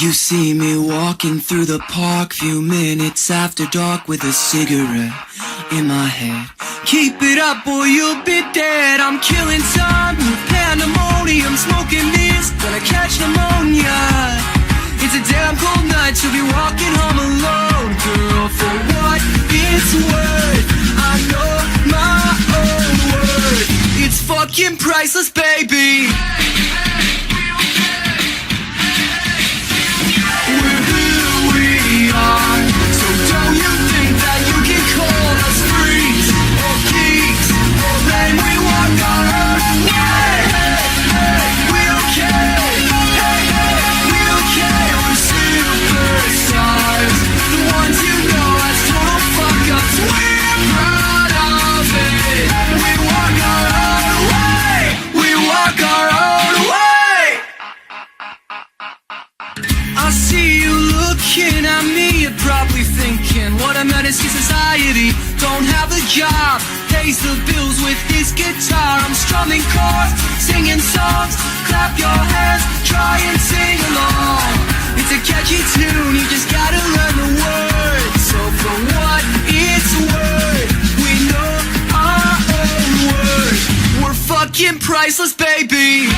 You see me walking through the park, few minutes after dark with a cigarette in my head. Keep it up or you'll be dead. I'm killing time with pandemonium, smoking this, gonna catch pneumonia. It's a damn cold night to be walking home alone. Girl, for what it's worth, I know my own worth. It's fucking priceless, baby. We're who we are, so don't you think that you can call us freaks or geeks, or then we walk our own way. We okay, we okay, we're superstars, the ones you know as total fuck-ups. We're proud of it. We walk our own way. We walk our own way. I see you looking at me, you're probably thinking, what a menace to society. Don't have a job, pays the bills with his guitar. I'm strumming chords, singing songs, clap your hands, try and sing along. It's a catchy tune, you just gotta learn the words. So for what it's worth, we know our own worth. We're fucking priceless, baby.